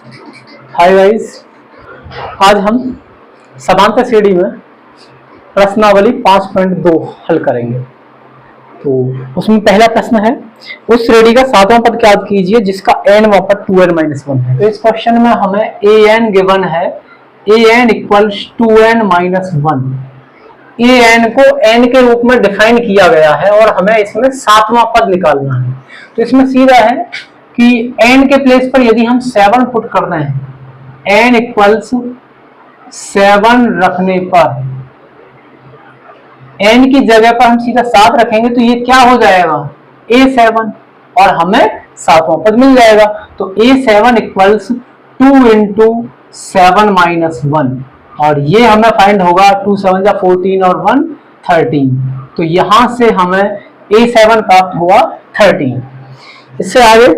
Hi guys, आज हम समांतर श्रेणी में प्रश्नावली 5.2 हल करेंगे। तो उसमें पहला प्रश्न है, उस श्रेणी का सातवां पद ज्ञात कीजिए जिसका n वां पद 2n-1 है। तो इस क्वेश्चन में हमें an गिवन है, an इक्वल्स 2n-1। an को n के रूप में डिफाइन किया गया है और हमें इसमें सातवां पद निकालना है। तो इसमें सीधा है कि n के प्लेस पर यदि हम 7 पुट करते हैं, n इक्वल्स 7 रखने पर n की जगह पर हम सीधा 7 रखेंगे तो ये क्या हो जाएगा, a7, और हमें सातवां पद मिल जाएगा। तो a7 इक्वल्स 2 इंटू 7-1, और ये हमें फाइंड होगा 2 7 14 और 1 13। तो यहां से हमें a7 प्राप्त हुआ 13। इससे आगे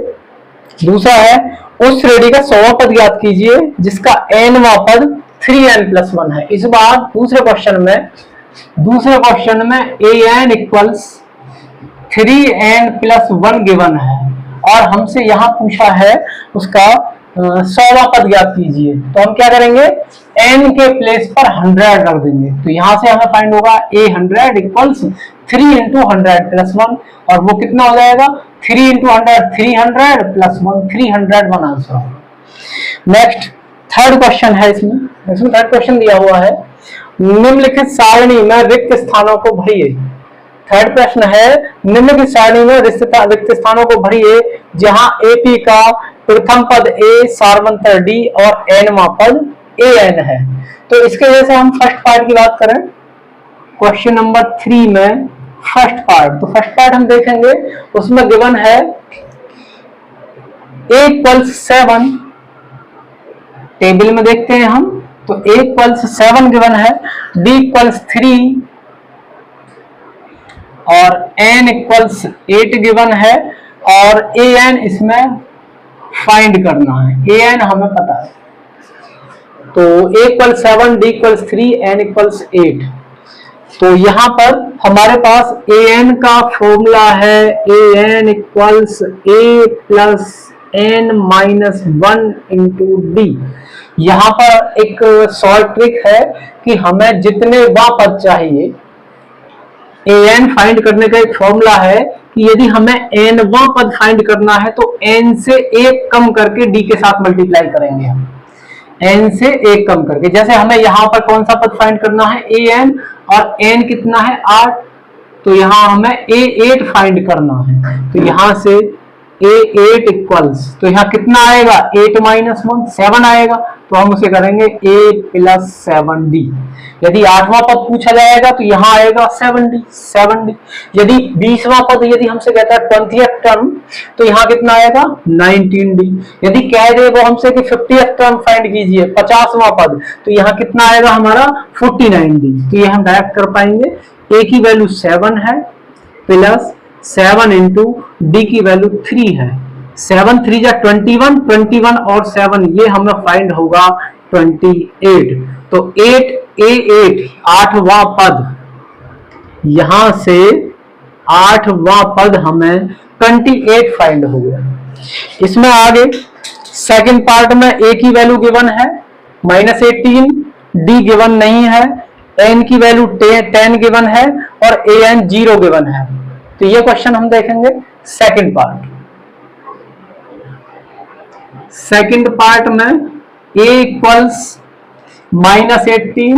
दूसरा है, उस श्रेणी का 100वां पद ज्ञात कीजिए जिसका n वां पद 3n+1 है। इस बार दूसरे क्वेश्चन में an इक्वल्स 3n+1 गिवन है और हमसे यहां पूछा है उसका 100वां पद ज्ञात कीजिए। तो हम क्या करेंगे, n के प्लेस पर 100 रख देंगे। तो यहां से हमें फाइंड होगा a100 इक्वल्स 3 इंटू 100+1, और वो कितना हो जाएगा, 3 into 100 300+1 301 answer. Next third question है, इसमें थर्ड क्वेश्चन दिया हुआ है, निम्नलिखित सारणी में रिक्त स्थानों को भरिए। थर्ड प्रश्न है, निम्नलिखित सारणी में रिक्त स्थानों को भरिए जहां AP का प्रथम पद A, सार्वंतर D और n वां पद an है। तो इसके जैसे हम फर्स्ट पार्ट की बात करें, क्वेश्चन नंबर 3 में फर्स्ट पार्ट, तो फर्स्ट पार्ट हम देखेंगे, उसमें गिवन है A इक्वल्स 7, टेबल में देखते हैं हम, तो A इक्वल्स 7 गिवन है, D इक्वल्स 3 और n इक्वल्स 8 गिवन है, और an इसमें फाइंड करना है। an हमें पता है, तो A equals 7, D equals 3, n equals 8। तो यहां पर हमारे पास an का फॉर्मूला है an equals a plus n-1 into d। यहां पर एक शॉर्ट ट्रिक है कि हमें जितने वां पद चाहिए, an फाइंड करने का एक फॉर्मूला है कि यदि हमें n वां पद फाइंड करना है तो n से 1 कम करके d के साथ मल्टीप्लाई करेंगे हम, n से 1 कम करके। जैसे हमें यहाँ पर कौन सा पद फाइंड करना है, an, और n कितना है 8, तो यहाँ हमें a8 फाइंड करना है। तो यहाँ से a8 इक्वल्स, तो यहाँ कितना आएगा, 8-1 7 आएगा, तो हम उसे करेंगे a प्लस 7d। यदि 8वां पद पूछा जाएगा तो यहाँ आएगा 7d। यदि 20वां पद यदि हमसे कहता है 20th टर्म, तो यहाँ कितना आएगा 19d। यदि कह दे वो हमसे कि 50th टर्म फाइंड कीजिए, 50वां पद, तो यहाँ कितना आएगा हमारा 49d। तो ये हम डायरेक्ट कर पाएंगे, a की वैल्यू 7 है प्लस 7 इंटू डी की वैल्यू 3 है, 7 3 जा 21 और 7 ये हमें फाइंड होगा 28। तो 8 8वां पद, यहां से 8वां पद हमें 28 फाइंड हो गया। इसमें आगे सेकंड पार्ट में a की वैल्यू गिवन है -18, d गिवन नहीं है, n की वैल्यू 10 गिवन है और an 0 गिवन है। तो ये क्वेश्चन हम देखेंगे सेकंड पार्ट में a इक्वल्स -18,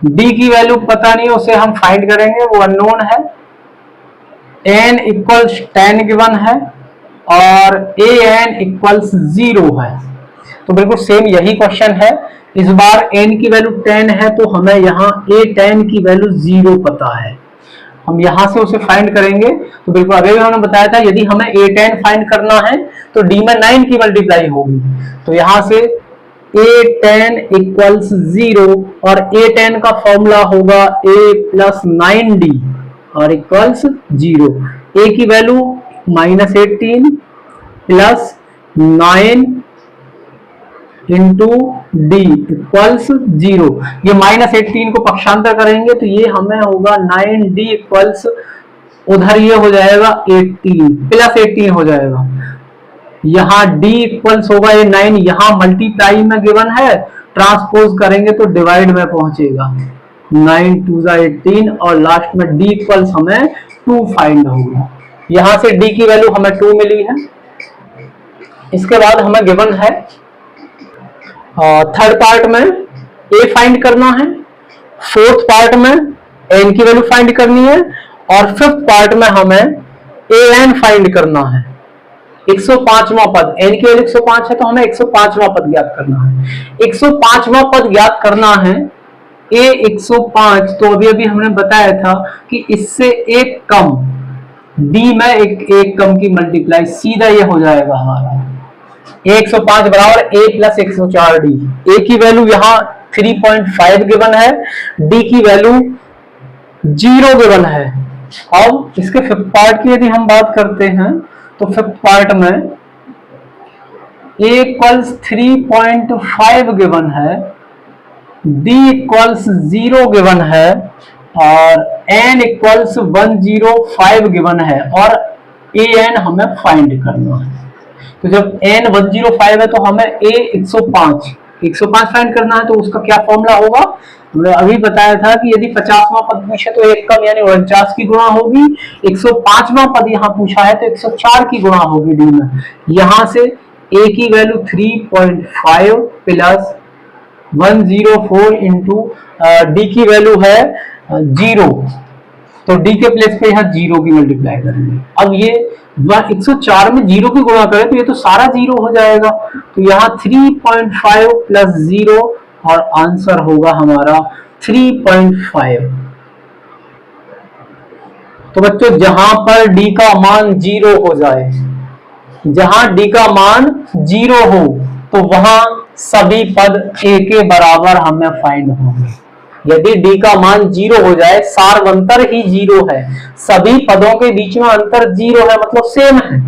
d की वैल्यू पता नहीं, उसे हम फाइंड करेंगे, वो अननोन है, n इक्वल्स 10 गिवन है और an इक्वल्स 0 है। तो बिल्कुल सेम यही क्वेश्चन है। इस बार n की वैल्यू 10 है तो हमें यहाँ a10 की वैल्यू 0 पता है, हम यहां से उसे फाइंड करेंगे। तो बिल्कुल अभी हमने बताया था, यदि हमें a10 फाइंड करना है तो d में 9 की मल्टीप्लाई होगी। तो यहां से a10 इक्वल्स 0 और a10 का फॉर्मूला होगा a प्लस 9d और इक्वल्स 0। a की value -18 plus 9 into D equals 0। ये -18 को पक्षांतर करेंगे तो ये हमें होगा 9d इक्वल्स, उधर ये हो जाएगा 18 प्लस 18 हो जाएगा, यहाँ डी इक्वल्स होगा ये 9, यहाँ मल्टीप्लाई में गिवन है, ट्रांसपोज करेंगे तो डिवाइड में पहुंचेगा, 9 2 18 और लास्ट में डी इक्वल्स हमें 2 फाइंड होगा। यहां से डी की वैल्यू हमें 2 मिली है। इसके बाद हमें गिवन है थर्ड पार्ट में ए फाइंड करना है, फोर्थ पार्ट में एन की वैल्यू फाइंड करनी है और फिफ्थ पार्ट में हमें ए एन फाइंड करना है। 105वां पद, एन की वैल्यू 105 है तो हमें 105वां पद ज्ञात करना है। 105वां पद ज्ञात करना है ए 105, तो अभी अभी हमने बताया था कि इससे एक कम डी में एक कम की मल्टीप्लाई, सीधा ये हो जाएगा हमारा ए 105 बराबर ए प्लस 104 डी। ए की वैल्यू यहाँ 3.5 गिवन है, डी की वैल्यू 0 गिवन है। अब इसके फिफ्थ पार्ट की यदि हम बात करते हैं तो फिफ्थ पार्ट में a इक्वल्स 3.5 गिवन है, d इक्वल्स 0 गिवन है और n इक्वल्स 105 गिवन है और an हमें फाइंड करना है। तो जब n 105 है तो हमें a 105 फाइंड करना है, तो उसका क्या फॉर्मूला होगा, हमने अभी बताया था कि यदि 50वां पद पूछे तो एक कम यानी 49 की गुणा होगी, 105वां पद यहाँ पूछा है तो 104 की गुणा होगी डी में। यहां से a की वैल्यू 3.5 प्लस 104 इंटू डी की वैल्यू है 0, तो डी के प्लेस पे यहाँ 0 की मल्टीप्लाई करेंगे। अब ये 104 में 0 की गुणा करें तो ये तो सारा 0 हो जाएगा, तो यहाँ 3.5 प्लस 0 और आंसर होगा हमारा 3.5। तो बच्चों जहां पर डी का मान 0 हो जाए, जहां डी का मान 0 हो तो वहां सभी पद ए के बराबर हमें फाइंड होंगे। यदि डी का मान 0 हो जाए, सार्वंतर ही 0 है, सभी पदों के बीच में अंतर 0 है, मतलब सेम है,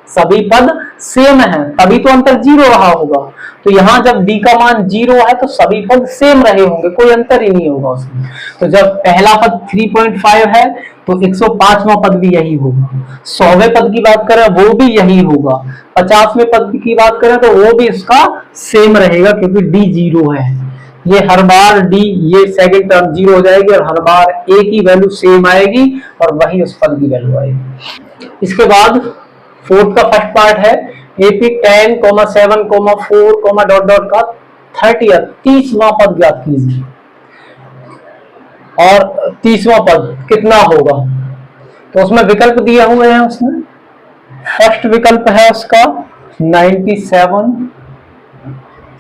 सभी पद सेम है, तभी तो अंतर 0 रहा होगा। तो यहाँ जब डी का मान 0 है तो सभी पद सेम रहे होंगे, कोई अंतर ही नहीं होगा उसमें। तो जब पहला पद 3.5 है तो 105वां पद भी यही होगा, 100वें पद की बात करें वो भी यही होगा, 50वें पद की बात करें तो वो भी इसका सेम रहेगा, क्योंकि डी 0 है। ये हर बार डी, ये सेकंड टर्म 0 हो जाएगी और हर बार ए की वैल्यू सेम आएगी और वही उस पद की वैल्यू आएगी। इसके बाद फोर्थ का फर्स्ट पार्ट है एपी 10, 7, 4, डॉट डॉट का 30वां पद ज्ञात कीजिए। और 30वां पद कितना होगा, तो उसमें विकल्प दिए हुए हैं। उसमें फर्स्ट विकल्प है उसका 97,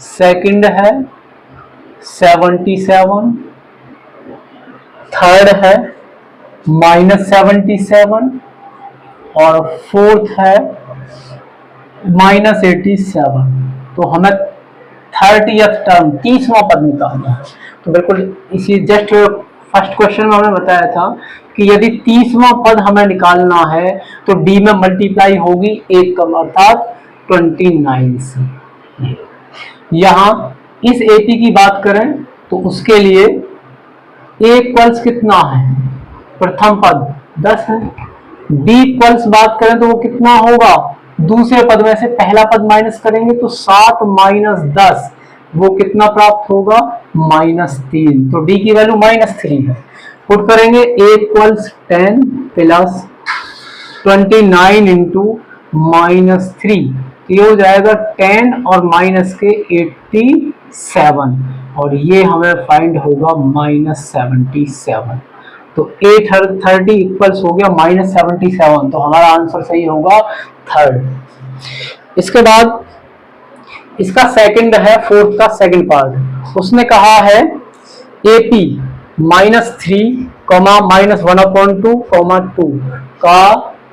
सेकंड है 77, थर्ड है -77 और फोर्थ है -87। तो हमें 30th टर्म 30वां पद निकालना है। तो बिल्कुल इसी जस्ट फर्स्ट क्वेश्चन में हमने बताया था कि यदि 30वां पद हमें निकालना है तो डी में मल्टीप्लाई होगी एक कम अर्थात 29 से। यहां इस एपी की बात करें तो उसके लिए ए इक्वल्स कितना है, प्रथम पद 10 है। डी इक्वल्स बात करें तो वो कितना होगा, दूसरे पद में से पहला पद माइनस करेंगे तो 7 माइनस 10 वो कितना प्राप्त होगा, -3। तो डी की वैल्यू -3 है। पुट करेंगे ए इक्वल्स 10 प्लस 29 इंटू -3, ये हो जाएगा 10 और माइनस के 87 और ये हमें फाइंड होगा -77। तो 830 इक्वल्स हो गया -77, तो हमारा आंसर सही होगा थर्ड। इसके बाद इसका सेकंड है फोर्थ का सेकंड पार्ट, उसने कहा है AP -3, -1/2, का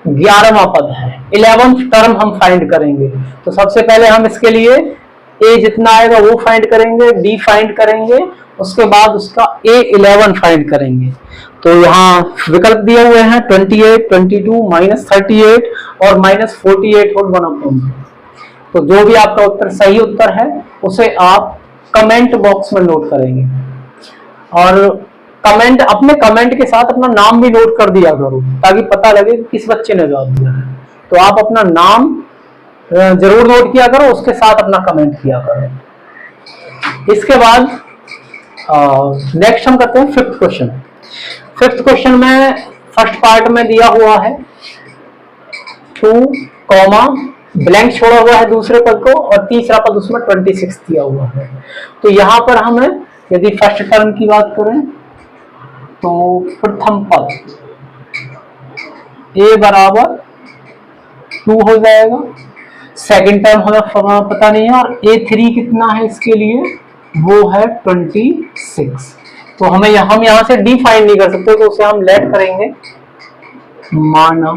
11वां पद है, 11th टर्म हम फाइंड करेंगे। तो सबसे पहले हम इसके लिए A जितना आएगा वो फाइंड करेंगे, D फाइंड करेंगे, उसके बाद उसका A11 फाइंड करेंगे। तो यहाँ विकल्प दिए हुए हैं 28, 22, -38 और -48 और 1/2। तो जो भी आपका उत्तर सही उत्तर है उसे आप कमेंट बॉक्स में नोट करेंगे और अपने कमेंट के साथ अपना नाम भी नोट कर दिया करो ताकि पता लगे कि किस बच्चे ने जवाब दिया है। तो आप अपना नाम जरूर नोट किया करो, उसके साथ अपना कमेंट किया करो। इसके बाद नेक्स्ट हम करते हैं फिफ्थ क्वेश्चन। फिफ्थ क्वेश्चन में फर्स्ट पार्ट में दिया हुआ है 2 कॉमा ब्लैंक छोड़ा हुआ है दूसरे पद को, और तीसरा पद उसमें 26 दिया हुआ है। तो यहां पर हमें यदि फर्स्ट टर्म की बात करें तो प्रथम पद a बराबर 2 हो जाएगा, सेकंड टर्म हमें पता नहीं है, और a3 कितना है इसके लिए, वो है 26। तो हम यहां से डी फाइंड नहीं कर सकते, तो उसे हम लेट करेंगे माना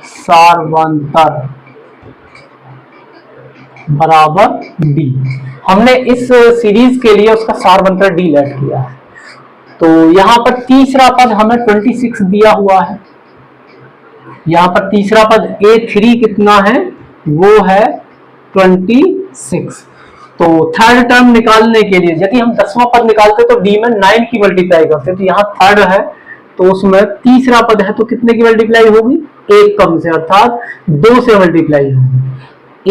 सारवंतर बराबर डी। हमने इस सीरीज के लिए उसका सारवंतर डी लेट किया है। तो यहां पर तीसरा पद हमें 26 दिया हुआ है, यहां पर तीसरा पद a3 कितना है, वो है 26। तो थर्ड टर्म निकालने के लिए यदि हम 10वां पद निकालते तो डी में 9 की मल्टीप्लाई करते, तो यहाँ थर्ड है तो उसमें तीसरा पद है तो कितने की मल्टीप्लाई होगी, 1 कम से, अर्थात 2 से मल्टीप्लाई होगी।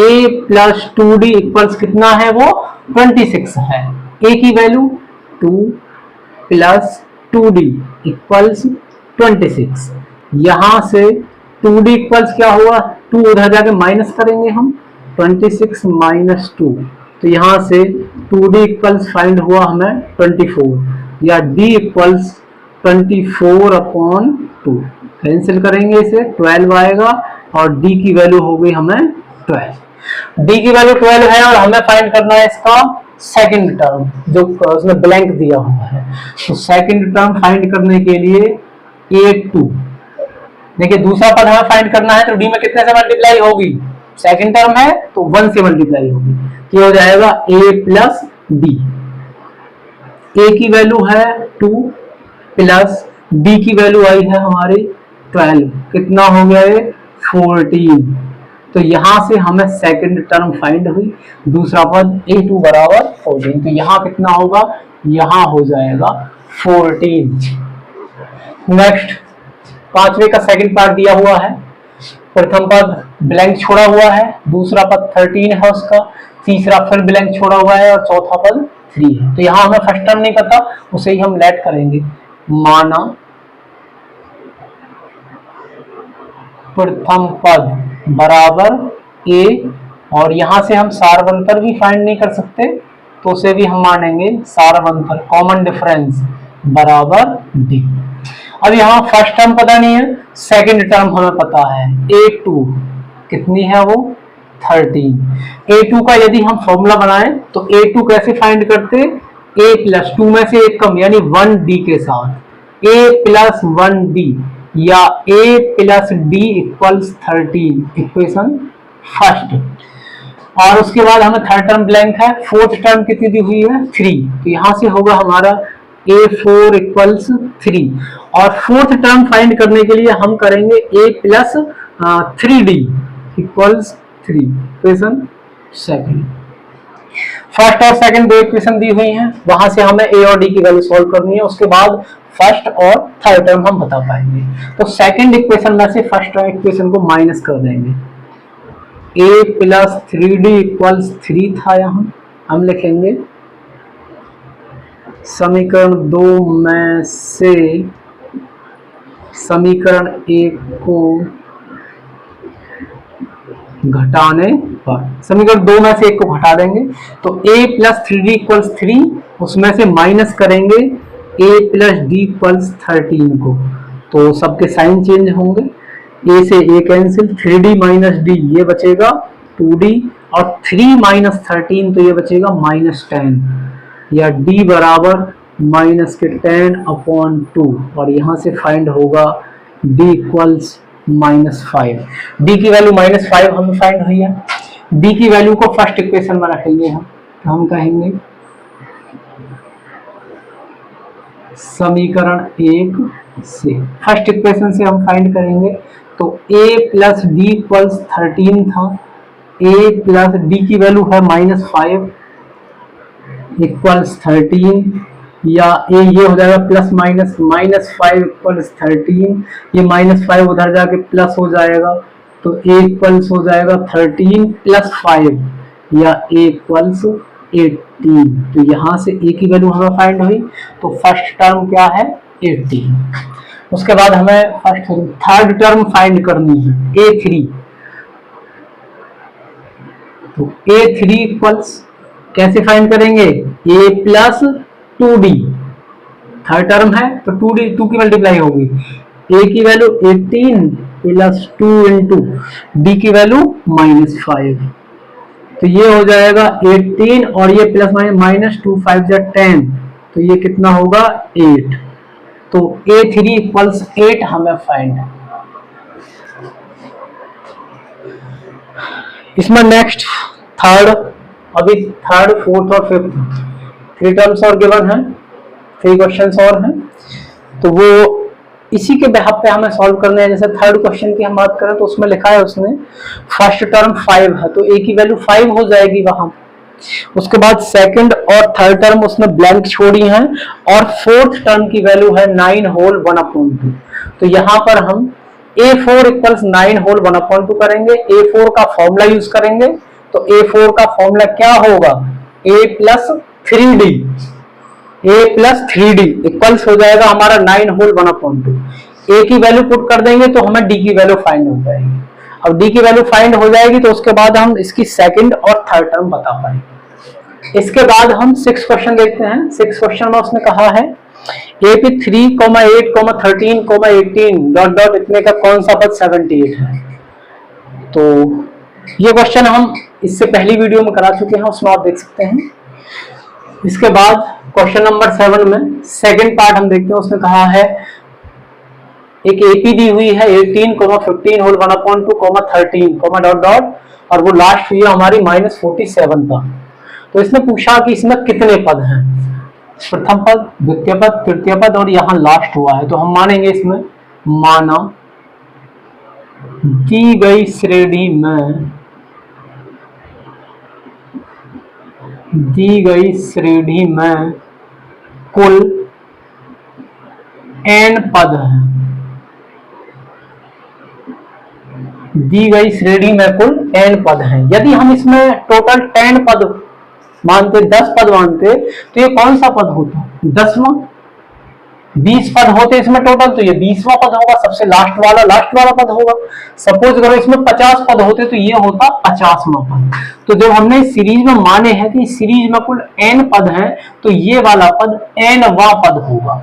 a प्लस 2d इक्वल्स कितना है, वो 26 है। a की वैल्यू 2 प्लस 2d इक्वल्स 26। यहां से 2d इक्वल्स क्या हुआ, 2 उधर जाके माइनस करेंगे हम, 26 माइनस 2, तो यहां से 2d इक्वल्स फाइंड हुआ हमें 24, या d इक्वल्स 24 अपॉन 2, कैंसिल करेंगे इसे, 12 आएगा, और d की वैल्यू हो गई हमें 12। d की वैल्यू 12 है, और हमें फाइंड करना है इसका सेकंड टर्म जो उसमें ब्लैंक दिया हुआ है। तो सेकंड टर्म फाइंड करने के लिए a2, देखिए दूसरा पद हमें फाइंड करना है, तो d में कितने से मल्टीप्लाई होगी, सेकंड टर्म है तो 1 से मल्टीप्लाई होगी, ये हो जाएगा a प्लस d। a की वैल्यू है 2 प्लस d की वैल्यू आई है हमारी 12, कितना हो गया ये 14। तो यहां से हमें सेकंड टर्म फाइंड हुई, दूसरा पद a2 बराबर 14, तो यहां कितना होगा, यहां हो जाएगा 14। नेक्स्ट पांचवे का सेकंड पार्ट दिया हुआ है, प्रथम पद ब्लैंक छोड़ा हुआ है, दूसरा पद 13 है उसका, तीसरा फिर ब्लैंक छोड़ा हुआ है, और चौथा पद 3 है। तो यहां हमें फर्स्ट टर्म नहीं पता, उसे ही हम लेट करेंगे, माना प्रथम पद बराबर a, और यहां से हम सारवंतर भी फाइंड नहीं कर सकते, तो उसे भी हम मानेंगे सारवंतर, कॉमन डिफरेंस बराबर d। अब यहाँ फर्स्ट टर्म पता नहीं है, सेकंड टर्म हमें पता है, a2 कितनी है, वो 13। a2 का यदि हम फॉर्मूला बनाएं तो a2 कैसे फाइंड करते, a प्लस 2 में से 1 कम, यानी 1d के साथ, a प्लस 1d या a plus d equals 13, equation first. और उसके बाद हमें थर्ड टर्म ब्लैंक है, फोर्थ टर्म कितनी दी हुई है 3, तो यहां से होगा हमारा a4 इक्वल्स 3, और फोर्थ टर्म फाइंड करने के लिए हम करेंगे a plus 3d equals 3, equation second. First और सेकंड दो इक्वेशन दी हुई हैं, वहां से हमें a और d की वैल्यू सॉल्व करनी है, उसके बाद फर्स्ट और थर्ड टर्म हम बता पाएंगे। तो सेकंड इक्वेशन में से फर्स्ट इक्वेशन को माइनस कर देंगे, a प्लस 3d इक्वल्स 3 था, यहाँ हम लिखेंगे समीकरण 2 में से समीकरण 1 को घटाने पर, समीकरण 2 में से 1 को घटा देंगे, तो a प्लस 3d इक्वल्स 3, उसमें से माइनस करेंगे a प्लस d इक्वल्स 13 को, तो सबके साइन चेंज होंगे, a से a cancel, 3d minus d ये बचेगा 2d, और 3 माइनस 13 तो ये बचेगा माइनस 10, या d बराबर माइनस के 10 अपॉन 2, और यहां से फाइंड होगा d इक्वल्स -5। d की वैल्यू -5 हमें फाइंड हुई है। d की वैल्यू को फर्स्ट इक्वेशन में रखेंगे हम कहेंगे समीकरण 1 से, फर्स्ट इक्वेशन से हम फाइंड करेंगे, तो a प्लस डी इक्वल्स 13 था, a प्लस डी की वैल्यू है -5 इक्वल्स 13, या ये हो जाएगा प्लस माइनस -5 इक्वल्स 13, ये -5 उधर जाके प्लस हो जाएगा, तो a इक्वल्स हो जाएगा 13 प्लस 5 या a इक्वल्स 18। तो यहां से a की वैल्यू हमें फाइंड हुई, तो फर्स्ट टर्म क्या है 18। उसके बाद हमें थर्ड टर्म फाइंड करनी है a3। तो a3 इक्वल्स कैसे फाइंड करेंगे, a plus 2d, third term है तो 2d 2 की मल्टीप्लाई होगी, a की वैल्यू 18 प्लस 2 इंटू d की वैल्यू -5। तो ये हो जाएगा 18 और ये प्लस माइनस 2 5 जा 10, तो ये कितना होगा 8। तो a3 इक्वल्स 8 हमें फाइंड है। इसमें नेक्स्ट थर्ड, अभी थर्ड फोर्थ और फिफ्थ 3 टर्म्स और गिवन है, 3 क्वेश्चंस और हैं, तो वो इसी के बेहद पे हमें सॉल्व करने हैं। जैसे थर्ड क्वेश्चन की हम बात करें तो उसमें लिखा है, उसने फर्स्ट टर्म 5 है तो a की वैल्यू 5 हो जाएगी वहां। उसके बाद सेकंड और थर्ड टर्म उसने ब्लैंक छोड़ी हैं, और फोर्थ टर्म की वैल्यू है 9 होल 1/2। तो यहाँ पर हम a4 इक्वल्स 9 होल 1/2 करेंगे, a4 का फॉर्मूला यूज करेंगे। तो a4 का फॉर्मूला क्या होगा, a plus 3d, a plus 3d equals हो जाएगा हमारा 9 होल 1/2। a की वैल्यू पुट कर देंगे तो हमें d की वैल्यू फाइंड हो जाएगी। अब d की वैल्यू फाइंड हो जाएगी तो उसके बाद हम इसकी सेकंड और थर्ड टर्म बता पाएंगे। इसके बाद हम 6 क्वेश्चन देखते हैं। 6 क्वेश्चन में उसने कहा है a पे 3, 8, 13, 18 डॉट डॉट इतने का कौन सा पद 78 है। तो ये क्वेश्चन हम इससे पहली वीडियो में करा चुके हैं, उसमें आप देख सकते हैं। इसके बाद क्वेश्चन नंबर 7 में सेकंड पार्ट हम देखते हैं। उसने कहा है एक एपी दी हुई है 18, 15 होल 1/2, 13, डॉट डॉट, और वो लास्ट हुई है हमारी -47 का। तो इसने पूछा कि इसमें कितने पद हैं, प्रथम पद, द्वितीय पद, तृतीय पद और यहाँ लास्ट हुआ है। तो हम मानेंगे इसमें, माना दी गई श्रेणी में, दी गई श्रेणी में कुल n पद हैं, दी गई श्रेणी में कुल n पद हैं। यदि हम इसमें टोटल 10 पद मानते, 10 पद मानते, तो ये कौन सा पद होता, 10वां। 20 पद होते इसमें टोटल, तो ये 20वां पद होगा, सबसे लास्ट वाला पद होगा। सपोज करो इसमें 50 पद होते तो ये होता 50वां पद। तो जब हमने सीरीज में माने हैं कि सीरीज में कुल n पद हैं, तो ये वाला पद nवां पद होगा।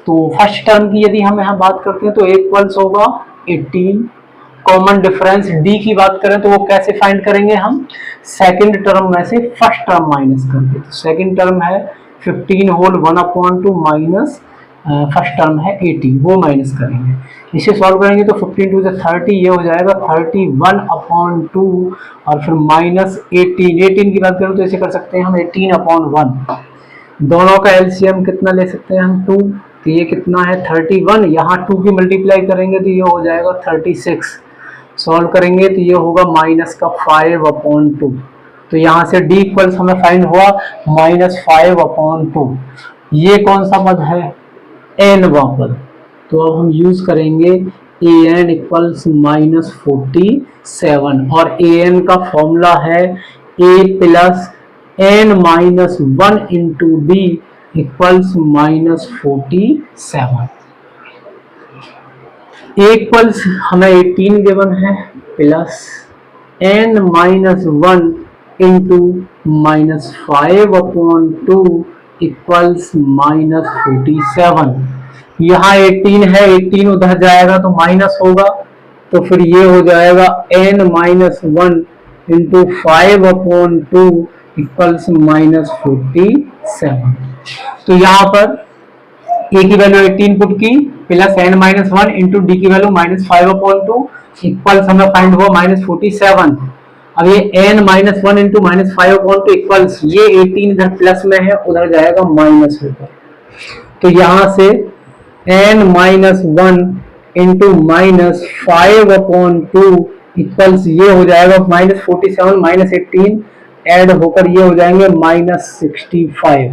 तो फर्स्ट टर्म की यदि हम यहाँ बात करते हैं तो इक्वल्स होगा 18। कॉमन डिफरेंस d की बात करें तो वो कैसे फाइंड करेंगे हम, सेकंड टर्म में से फर्स्ट टर्म माइनस करके। तो सेकंड टर्म है 15 होल 1/2 माइनस फर्स्ट टर्म है 18, वो माइनस करेंगे। इसे सॉल्व करेंगे तो 15 टू 30, ये हो जाएगा 31/2 और फिर माइनस 18 की बात करें तो इसे कर सकते हैं हम 18/1। दोनों का एलसीएम कितना ले सकते हैं हम, 2, तो ये कितना है 31, यहाँ 2 की मल्टीप्लाई करेंगे तो ये हो जाएगा 36। सॉल्व करेंगे तो ये होगा माइनस का 5/2। तो यहाँ से d इक्वल्स हमें फाइंड हुआ -5/2। ये कौन सा पद है, nवां पद। तो अब हम यूज करेंगे an इक्वल्स -47, और an का फॉर्मूला है a plus n-1 into d equals -47। Equals हमें 18 गिवन है, प्लस n-1 इंटू -5/2 इक्वल्स -47। यहाँ 18 है, 18 उधर जाएगा तो माइनस होगा, तो फिर ये हो जाएगा n-1 इंटू 5/2 इक्वल्स -47। तो यहाँ पर a की वैल्यू 18 पुट की, प्लस n-1 इंटू डी की वैल्यू -5/2 इक्वल्स हमें फाइंड हुआ -47। अब ये n-1 इंटू -5/2 इक्वल्स, ये 18 इधर प्लस में है, उधर जाएगा माइनस होगा। तो यहाँ से n-1 इंटू -5/2 इक्वल्स ये हो जाएगा -47 -18 ऐड होकर ये हो जाएंगे -65।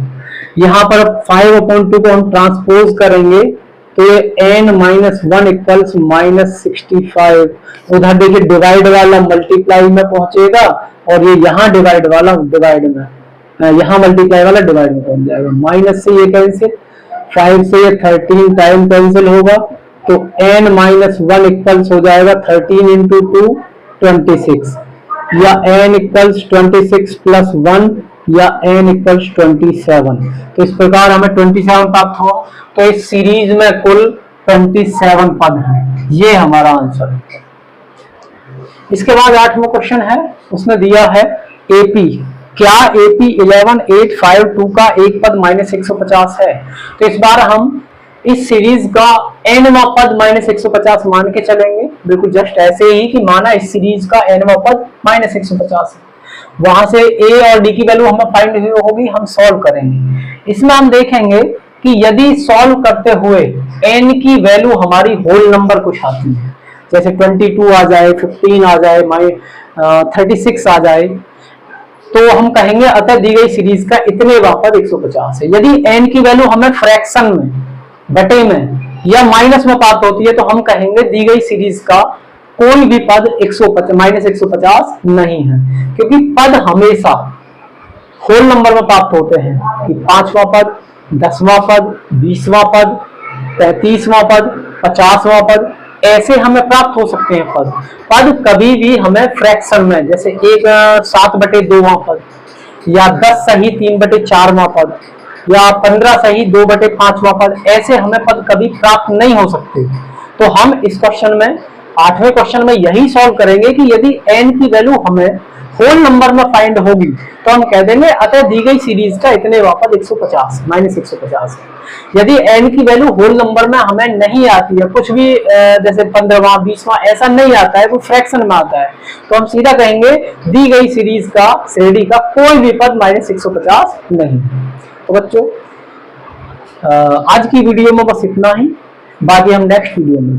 यहाँ पर 5/2 को हम ट्रांसपोज करेंगे तो ये n-1 इक्वल्स -65। उधर देखिए डिवाइड वाला मल्टीप्लाई में पहुंचेगा और ये यहाँ डिवाइड वाला डिवाइड में, यहाँ मल्टीप्लाई वाला डिवाइड में पहुंच जाएगा। माइनस से ये कैंसिल, 5 से ये 13 टाइम कैंसिल होगा, तो n-1 इक्वल्स हो जाएगा 13 इंटू 2 26, या n इक्वल्स 26 प्लस 1, या n इक्वल्स 27। तो इस प्रकार हमें 27 प्राप्त हुआ। तो इस सीरीज में कुल 27 पद हैं, ये हमारा आंसर है। इसके बाद 8वां क्वेश्चन है, उसने दिया है एपी, क्या एपी 11852 का एक पद -150 है। तो इस बार हम इस सीरीज का nवां पद -150 मान के चलेंगे, बिल्कुल जस्ट ऐसे ही कि माना इस सीरीज का nवां पद -150 है। वहां से a और d की वैल्यू हमें फाइंड होगी, हम सॉल्व करेंगे। इसमें हम देखेंगे कि यदि सॉल्व करते हुए n की वैल्यू हमारी होल नंबर कुछ आती है, जैसे 22 आ जाए, 15 आ जाए, 36 आ जाए, तो हम कहेंगे अतः दी गई सीरीज का इतने पद 150 है। यदि n की वैल्यू हमें फ्रैक्शन में, बटे में या माइनस में प्राप्त होती है, तो हम कहेंगे दी गई सीरीज का कोई भी पद -150 नहीं है, क्योंकि पद हमेशा होल नंबर में प्राप्त होते हैं कि 5वां पद, 10वां पद, 20वां पद, 35वां पद, 50वां पद, ऐसे हमें प्राप्त हो सकते हैं पद। पद कभी भी हमें फ्रैक्शन में, जैसे 7/2वां पद, या 10 सही 3/4वां पद, या 15 सही 2/5वां पद, ऐसे हमें पद कभी प्राप्त नहीं हो सकते। तो हम इस क्वेश्चन में, 8वें क्वेश्चन में यही सॉल्व करेंगे कि यदि n की वैल्यू हमें होल नंबर में फाइंड होगी, तो हम कह देंगे अतः दी गई सीरीज का इतने पद 150 -150 है। यदि n की वैल्यू होल नंबर में हमें नहीं आती है, कुछ भी जैसे 15वां 20वां ऐसा नहीं आता है, वो फ्रैक्शन में आता है, तो हम सीधा कहेंगे दी गई सीरीज का, श्रेणी का कोई भी पद -150 नहीं। तो बच्चों आज की वीडियो में बस इतना ही, बाकी हम नेक्स्ट वीडियो में